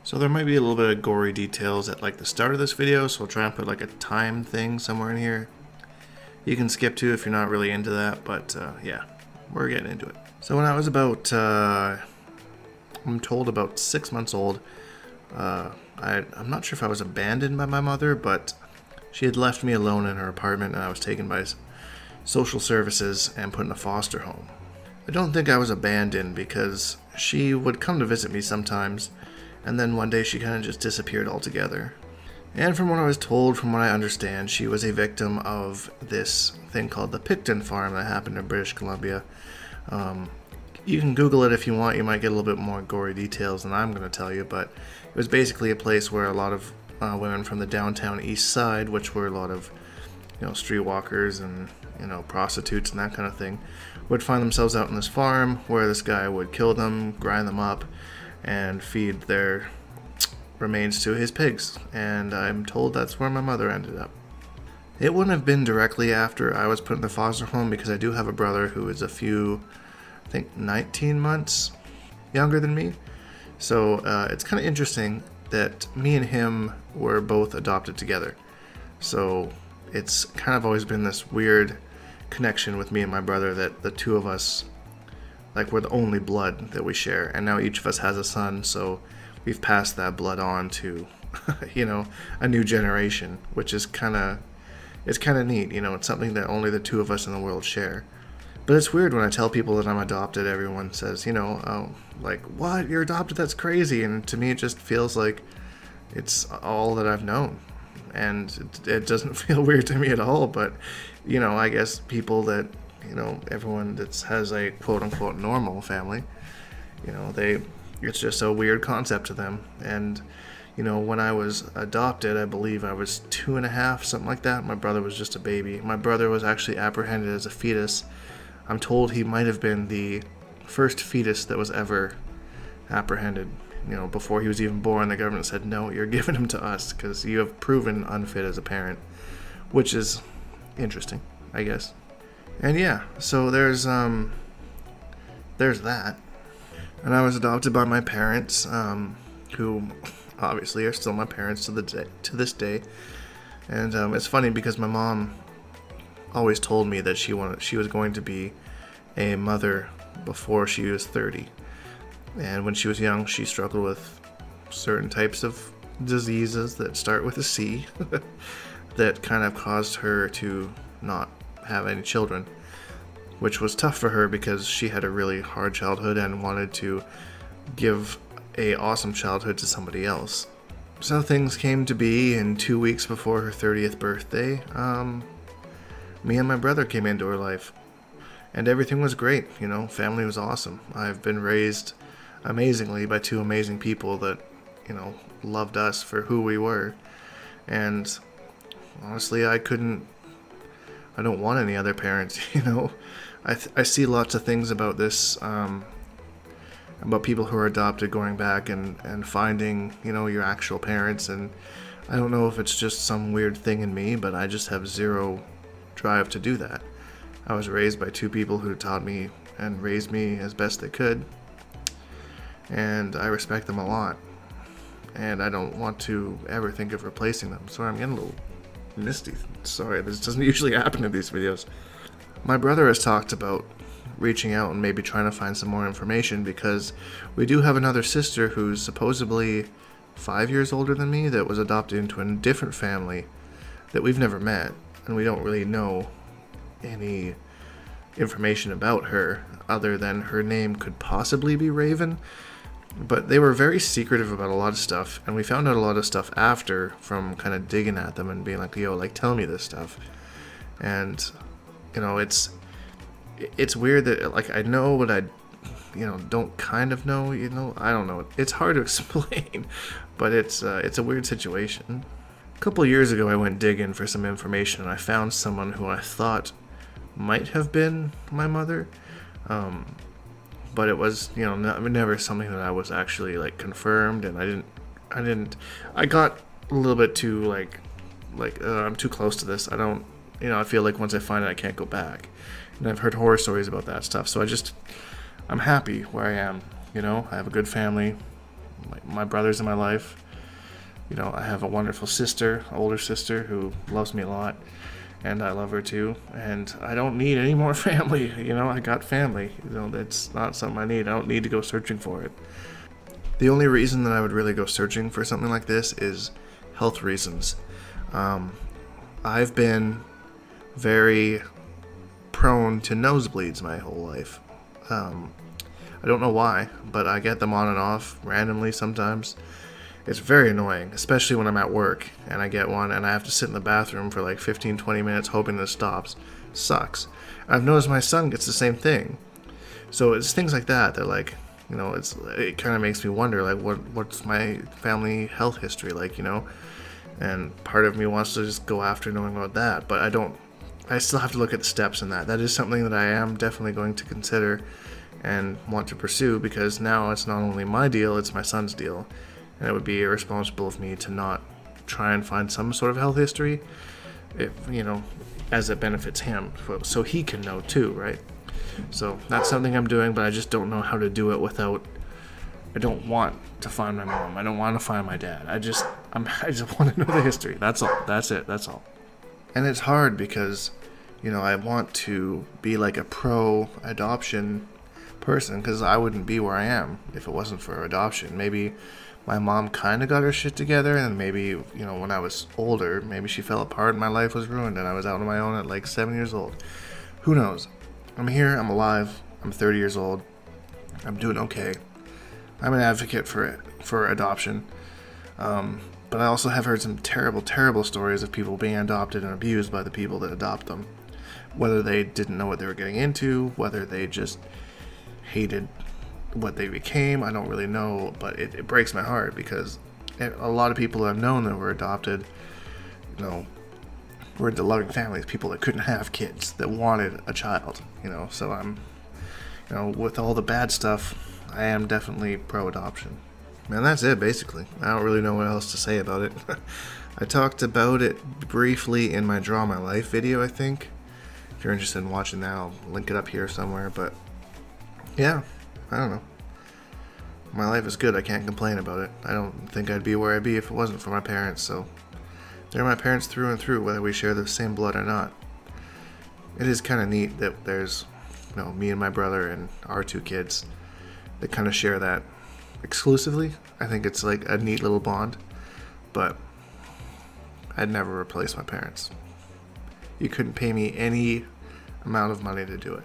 So there might be a little bit of gory details at like the start of this video, so I'll try and put like a time thing somewhere in here. You can skip to if you're not really into that, but yeah, we're getting into it. So when I was about, I'm told about 6 months old, I'm not sure if I was abandoned by my mother, but she had left me alone in her apartment and I was taken by social services and put in a foster home. I don't think I was abandoned because she would come to visit me sometimes, and then one day she kind of just disappeared altogether. And from what I was told, from what I understand, she was a victim of this thing called the Pickton farm that happened in British Columbia. You can Google it if you want. You might get a little bit more gory details than I'm going to tell you, but it was basically a place where a lot of women from the downtown east side, which were a lot of, streetwalkers and, prostitutes and that kind of thing, would find themselves out on this farm where this guy would kill them, grind them up, and feed their remains to his pigs. And I'm told that's where my mother ended up. It wouldn't have been directly after I was put in the foster home because I do have a brother who is I think 19 months younger than me. So it's kind of interesting that me and him were both adopted together. So it's kind of always been this weird connection with me and my brother that the two of us, like, we're the only blood that we share. And now each of us has a son, so we've passed that blood on to, a new generation, which is it's kind of neat. It's something that only the two of us in the world share. But it's weird when I tell people that I'm adopted, everyone says, oh, like, what? You're adopted? That's crazy. And to me, it just feels like it's all that I've known. And it doesn't feel weird to me at all. But, I guess people that, everyone that has a quote-unquote normal family, it's just a weird concept to them. And, when I was adopted, I believe I was 2.5, something like that. My brother was just a baby. My brother was actually apprehended as a fetus. I'm told he might have been the first fetus that was ever apprehended. Before he was even born, the government said, no, you're giving him to us because you have proven unfit as a parent, which is interesting, I guess. And yeah, so there's that. And I was adopted by my parents, who obviously are still my parents to this day. And it's funny because my mom always told me that she was going to be a mother before she was 30. And when she was young, she struggled with certain types of diseases that start with a C that kind of caused her to not have any children, which was tough for her because she had a really hard childhood and wanted to give a awesome childhood to somebody else. So things came to be, and 2 weeks before her 30th birthday, me and my brother came into her life. And everything was great, family was awesome. I've been raised amazingly by two amazing people that, loved us for who we were. And honestly, I don't want any other parents, I see lots of things about this, about people who are adopted going back and finding, your actual parents. And I don't know if it's just some weird thing in me, but I just have zero drive to do that. I was raised by two people who taught me and raised me as best they could, and I respect them a lot, and I don't want to ever think of replacing them. Sorry, I'm getting a little misty. Sorry, this doesn't usually happen in these videos. My brother has talked about reaching out and maybe trying to find some more information because we do have another sister who's supposedly 5 years older than me that was adopted into a different family that we've never met. And we don't really know any information about her other than her name could possibly be Raven. But they were very secretive about a lot of stuff, and we found out a lot of stuff after from kind of digging at them and being like, yo, like, tell me this stuff. And, it's weird that, like, I know what I, don't kind of know, I don't know. It's hard to explain, but it's a weird situation. A couple years ago, I went digging for some information, and I found someone who I thought might have been my mother, but it was, never something that I was actually, like, confirmed, and I got a little bit too, I'm too close to this. I feel like once I find it, I can't go back, and I've heard horror stories about that stuff, so I'm happy where I am, I have a good family, my brothers in my life. You know, I have a wonderful sister, older sister, who loves me a lot, and I love her too. And I don't need any more family. You know, I got family. You know, that's not something I need. I don't need to go searching for it. The only reason that I would really go searching for something like this is health reasons. I've been very prone to nosebleeds my whole life. I don't know why, but I get them on and off randomly sometimes. It's very annoying, especially when I'm at work and I get one and I have to sit in the bathroom for like 15-20 minutes hoping that it stops. Sucks. I've noticed my son gets the same thing. So it's things like that that, like, you know, it kind of makes me wonder, like, what's my family health history like, you know? And part of me wants to just go after knowing about that, but I still have to look at the steps in that. That is something that I am definitely going to consider and want to pursue, because now it's not only my deal, it's my son's deal. And it would be irresponsible of me to not try and find some sort of health history, if, you know, as it benefits him, so he can know too, right? So that's something I'm doing, but I just don't know how to do it without. I don't want to find my mom. I don't want to find my dad. I just want to know the history. That's all. That's it. That's all. And it's hard because, you know, I want to be like a pro-adoption person, because I wouldn't be where I am if it wasn't for adoption. Maybe my mom kind of got her shit together, and maybe, you know, when I was older, maybe she fell apart and my life was ruined and I was out on my own at like 7 years old. Who knows? I'm here, I'm alive, I'm 30 years old, I'm doing okay. I'm an advocate for adoption, but I also have heard some terrible, terrible stories of people being adopted and abused by the people that adopt them. Whether they didn't know what they were getting into, whether they just hated what they became, I don't really know, but it breaks my heart, because a lot of people I've known that were adopted, you know, were into loving families, people that couldn't have kids, that wanted a child, you know. So I'm, you know, with all the bad stuff, I am definitely pro-adoption. And that's it, basically. I don't really know what else to say about it. I talked about it briefly in my Draw My Life video, I think. If you're interested in watching that, I'll link it up here somewhere, but yeah, I don't know. My life is good. I can't complain about it. I don't think I'd be where I'd be if it wasn't for my parents, so they're my parents through and through, whether we share the same blood or not. It is kind of neat that there's, you know, me and my brother and our 2 kids that kind of share that exclusively. I think it's like a neat little bond, but I'd never replace my parents. You couldn't pay me any amount of money to do it.